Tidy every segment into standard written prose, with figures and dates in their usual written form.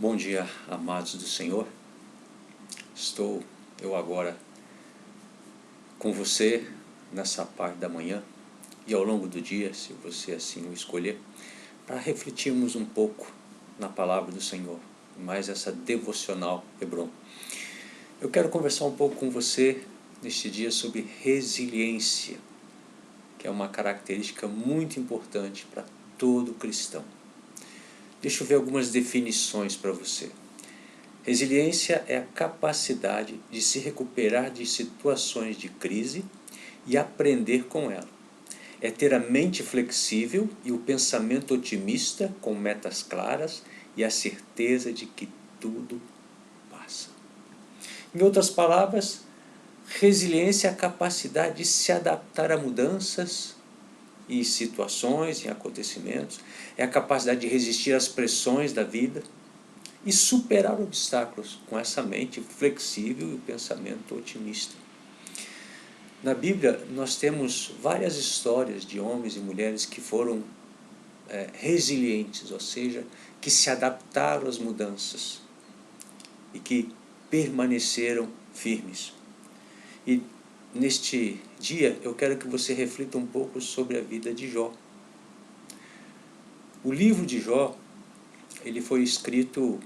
Bom dia, amados do Senhor. Estou eu agora com você nessa parte da manhã e ao longo do dia, se você assim o escolher, para refletirmos um pouco na palavra do Senhor, mais essa devocional Hebron. Eu quero conversar um pouco com você neste dia sobre resiliência, que é uma característica muito importante para todo cristão. Deixa eu ver algumas definições para você. Resiliência é a capacidade de se recuperar de situações de crise e aprender com ela. É ter a mente flexível e o pensamento otimista com metas claras e a certeza de que tudo passa. Em outras palavras, resiliência é a capacidade de se adaptar a mudanças e situações e acontecimentos, é a capacidade de resistir às pressões da vida e superar obstáculos com essa mente flexível e o pensamento otimista. Na Bíblia nós temos várias histórias de homens e mulheres que foram resilientes, ou seja, que se adaptaram às mudanças e que permaneceram firmes. E neste dia eu quero que você reflita um pouco sobre a vida de Jó. O livro de Jó, ele foi escrito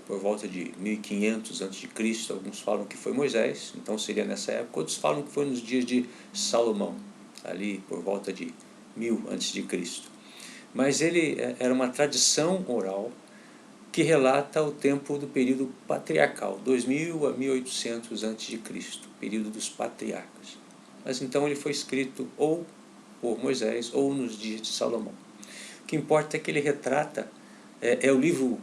por volta de 1500 a.C., alguns falam que foi Moisés, então seria nessa época, outros falam que foi nos dias de Salomão, ali por volta de 1000 a.C. Mas ele era uma tradição oral que relata o tempo do período patriarcal, 2000 a 1800 a.C., período dos patriarcas. Mas então ele foi escrito ou por Moisés ou nos dias de Salomão. O que importa é que ele retrata, é o livro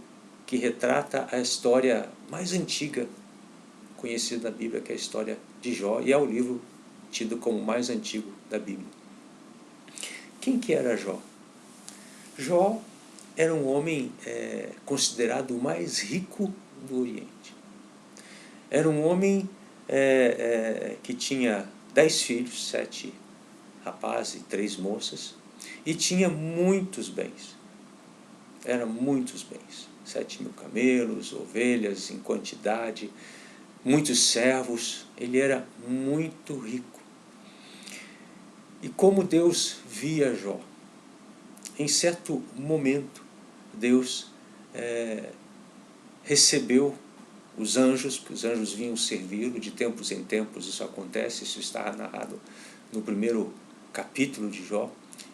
que retrata a história mais antiga conhecida da Bíblia, que é a história de Jó, e é o livro tido como o mais antigo da Bíblia. Quem que era Jó? Jó era um homem considerado o mais rico do Oriente. Era um homem que tinha 10 filhos, 7 rapazes e 3 moças, e tinha muitos bens. Eram muitos bens. 7.000 camelos, ovelhas em quantidade, muitos servos. Ele era muito rico. E como Deus via Jó? Em certo momento, Deus recebeu os anjos, porque os anjos vinham servi-lo de tempos em tempos. Isso acontece, isso está narrado no primeiro capítulo de Jó.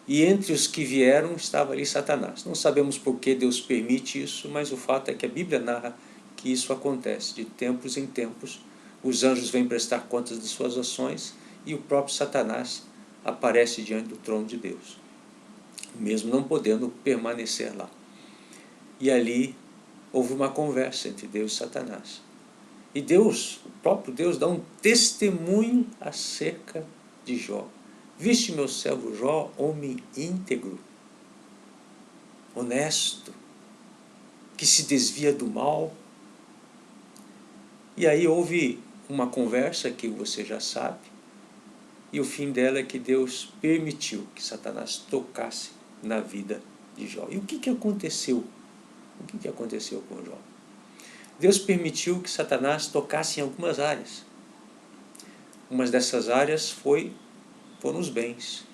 E entre os que vieram estava ali Satanás. Não sabemos por que Deus permite isso, mas o fato é que a Bíblia narra que isso acontece. De tempos em tempos, os anjos vêm prestar contas de suas ações e o próprio Satanás aparece diante do trono de Deus, mesmo não podendo permanecer lá. E ali houve uma conversa entre Deus e Satanás. E Deus, o próprio Deus, dá um testemunho acerca de Jó. Viste meu servo Jó, homem íntegro, honesto, que se desvia do mal. E aí houve uma conversa que você já sabe, e o fim dela é que Deus permitiu que Satanás tocasse na vida de Jó. E o que aconteceu? O que aconteceu com Jó? Deus permitiu que Satanás tocasse em algumas áreas. Uma dessas áreas foram os bens.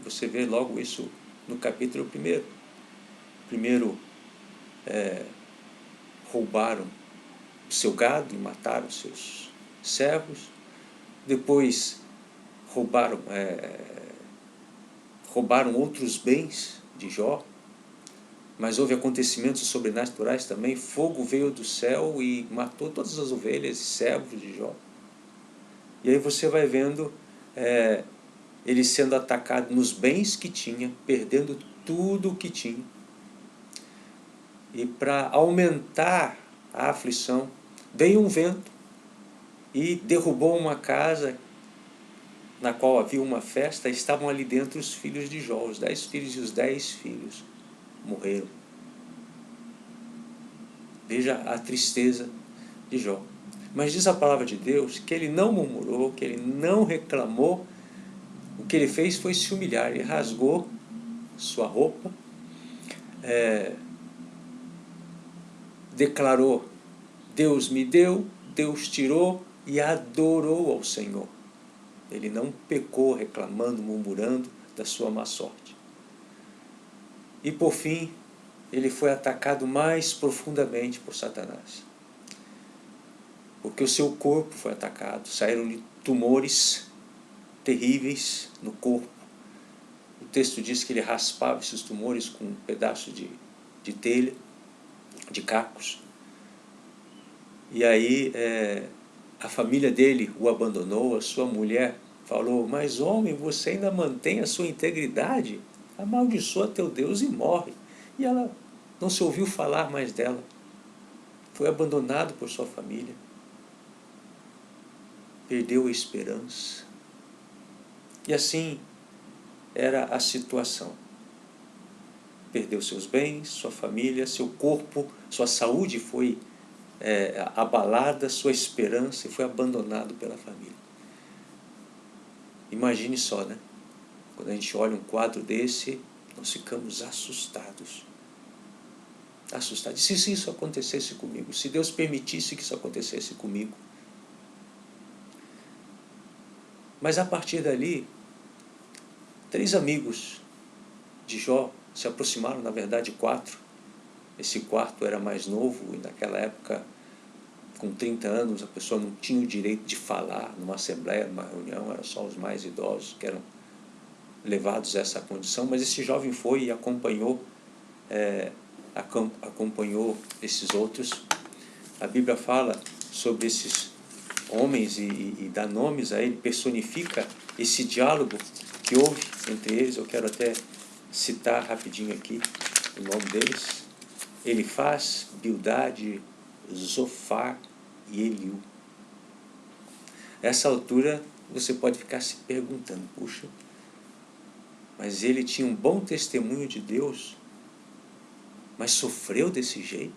Você vê logo isso no capítulo 1. Primeiro, roubaram o seu gado e mataram seus servos. Depois, roubaram outros bens de Jó. Mas houve acontecimentos sobrenaturais também. Fogo veio do céu e matou todas as ovelhas e servos de Jó. E aí você vai vendo ele sendo atacado nos bens que tinha, perdendo tudo o que tinha. E para aumentar a aflição, veio um vento e derrubou uma casa na qual havia uma festa. Estavam ali dentro os filhos de Jó, os 10 filhos, e os 10 filhos morreram. Veja a tristeza de Jó. Mas diz a palavra de Deus que ele não murmurou, que ele não reclamou. O que ele fez foi se humilhar. Ele rasgou sua roupa, declarou: Deus me deu, Deus tirou, e adorou ao Senhor. Ele não pecou reclamando, murmurando da sua má sorte. E por fim, ele foi atacado mais profundamente por Satanás. Porque o seu corpo foi atacado, saíram-lhe tumores terríveis no corpo. O texto diz que ele raspava esses tumores com um pedaço de telha, de cacos. E aí a família dele o abandonou, a sua mulher falou: mas homem, você ainda mantém a sua integridade? Amaldiçoa teu Deus e morre. E ela não se ouviu falar mais dela. Foi abandonado por sua família. Perdeu a esperança. E assim era a situação. Perdeu seus bens, sua família, seu corpo, sua saúde foi abalada, sua esperança, e foi abandonado pela família. Imagine só, né? Quando a gente olha um quadro desse, nós ficamos assustados. Assustados. E se isso acontecesse comigo? Se Deus permitisse que isso acontecesse comigo? Mas a partir dali, 3 amigos de Jó se aproximaram, na verdade 4. Esse quarto era mais novo, e naquela época, com 30 anos, a pessoa não tinha o direito de falar numa assembleia, numa reunião, eram só os mais idosos que eram levados a essa condição. Mas esse jovem foi e acompanhou esses outros. A Bíblia fala sobre esses homens e dá nomes a ele, personifica esse diálogo que houve entre eles. Eu quero até citar rapidinho aqui o nome deles: Elifaz, Bildade, Zofar e Eliú. Essa altura você pode ficar se perguntando: puxa, mas ele tinha um bom testemunho de Deus, mas sofreu desse jeito?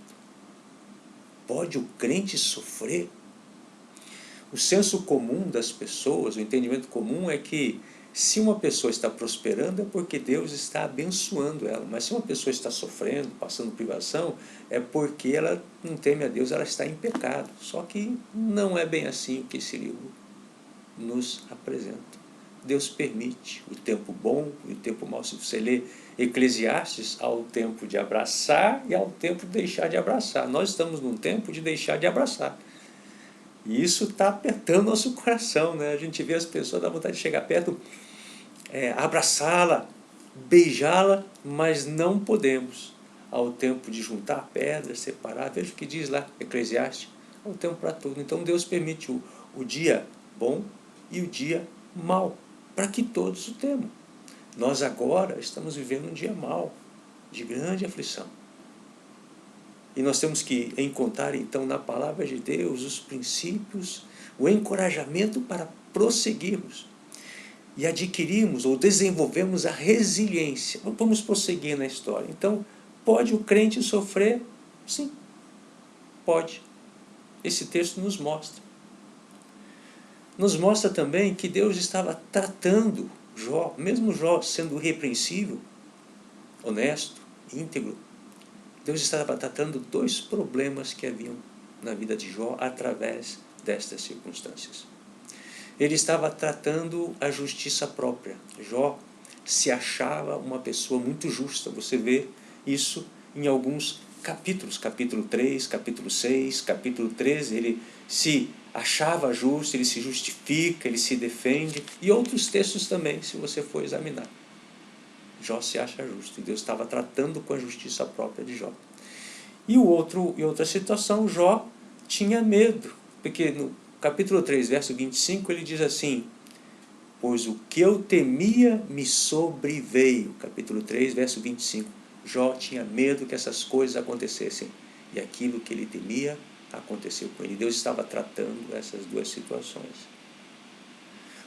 Pode o crente sofrer? O senso comum das pessoas, o entendimento comum é que se uma pessoa está prosperando é porque Deus está abençoando ela. Mas se uma pessoa está sofrendo, passando privação, é porque ela não teme a Deus, ela está em pecado. Só que não é bem assim o que esse livro nos apresenta. Deus permite o tempo bom e o tempo mau. Se você lê Eclesiastes, há o tempo de abraçar e há o tempo de deixar de abraçar. Nós estamos num tempo de deixar de abraçar. E isso está apertando nosso coração, né? A gente vê as pessoas, dá vontade de chegar perto, abraçá-la, beijá-la, mas não podemos. Há o tempo de juntar pedras, separar. Veja o que diz lá, Eclesiastes. Há o tempo para tudo. Então Deus permite o dia bom e o dia mau, para que todos o temam. Nós agora estamos vivendo um dia mau, de grande aflição. E nós temos que encontrar então na palavra de Deus os princípios, o encorajamento para prosseguirmos e adquirirmos ou desenvolvermos a resiliência. Vamos prosseguir na história. Então, pode o crente sofrer? Sim, pode. Esse texto nos mostra. Nos mostra também que Deus estava tratando Jó, mesmo Jó sendo irrepreensível, honesto, íntegro. Deus estava tratando 2 problemas que haviam na vida de Jó através destas circunstâncias. Ele estava tratando a justiça própria. Jó se achava uma pessoa muito justa. Você vê isso em alguns capítulos. Capítulo 3, capítulo 6, capítulo 13. Ele se achava justo, ele se justifica, ele se defende. E outros textos também, se você for examinar. Jó se acha justo, e Deus estava tratando com a justiça própria de Jó. E outra situação, Jó tinha medo, porque no capítulo 3, verso 25, ele diz assim: pois o que eu temia me sobreveio. Capítulo 3, verso 25. Jó tinha medo que essas coisas acontecessem, e aquilo que ele temia aconteceu com ele. Deus estava tratando essas 2 situações.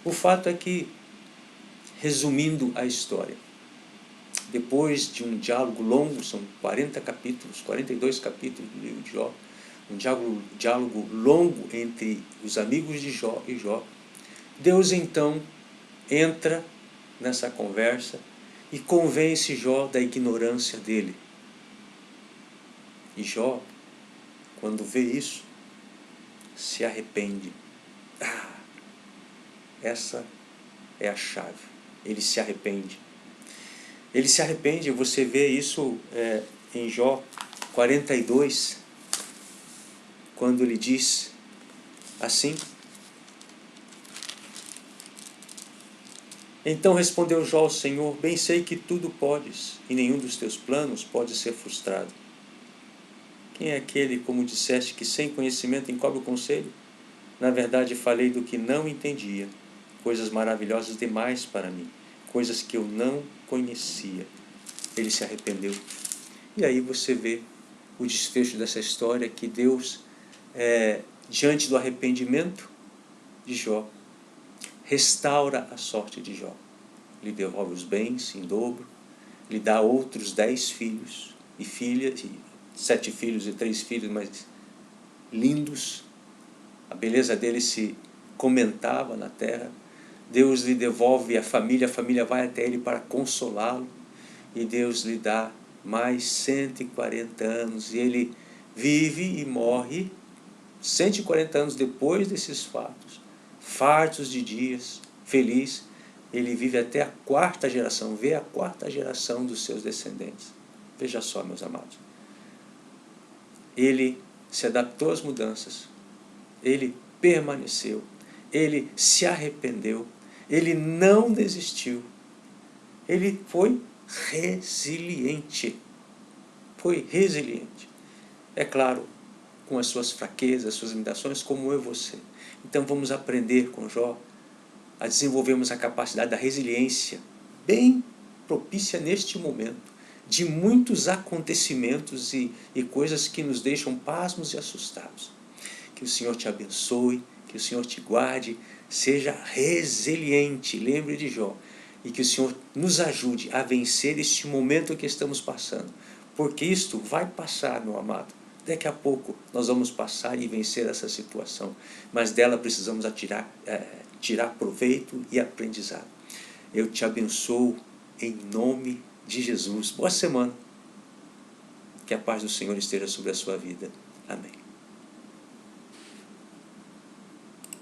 O fato é que, resumindo a história, depois de um diálogo longo, são 40 capítulos, 42 capítulos do livro de Jó, um diálogo longo entre os amigos de Jó e Jó, Deus então entra nessa conversa e convence Jó da ignorância dele. E Jó quando vê isso, se arrepende. Essa é a chave. Ele se arrepende. Ele se arrepende, você vê isso em Jó 42, quando ele diz assim: então respondeu Jó ao Senhor: bem sei que tudo podes, e nenhum dos teus planos pode ser frustrado. Quem é aquele, como disseste, que sem conhecimento encobre o conselho? Na verdade falei do que não entendia, coisas maravilhosas demais para mim, coisas que eu não conhecia. Ele se arrependeu. E aí você vê o desfecho dessa história, que Deus, diante do arrependimento de Jó, restaura a sorte de Jó. Lhe devolve os bens em dobro, lhe dá outros 10 filhos e filhas, 7 filhos e 3 filhos, mas lindos. A beleza dele se comentava na terra. Deus lhe devolve a família vai até ele para consolá-lo, e Deus lhe dá mais 140 anos, e ele vive e morre 140 anos depois desses fatos, fartos de dias, feliz. Ele vive até a 4ª geração, vê a 4ª geração dos seus descendentes. Veja só, meus amados, ele se adaptou às mudanças, ele permaneceu, ele se arrependeu, ele não desistiu, ele foi resiliente. Foi resiliente. É claro, com as suas fraquezas, as suas limitações, como eu e você. Então vamos aprender com Jó a desenvolvermos a capacidade da resiliência, bem propícia neste momento, de muitos acontecimentos e coisas que nos deixam pasmos e assustados. Que o Senhor te abençoe, que o Senhor te guarde, seja resiliente, lembre de Jó, e que o Senhor nos ajude a vencer este momento que estamos passando, porque isto vai passar, meu amado. Daqui a pouco nós vamos passar e vencer essa situação, mas dela precisamos tirar proveito e aprendizado. Eu te abençoo em nome de Jesus. Boa semana. Que a paz do Senhor esteja sobre a sua vida. Amém.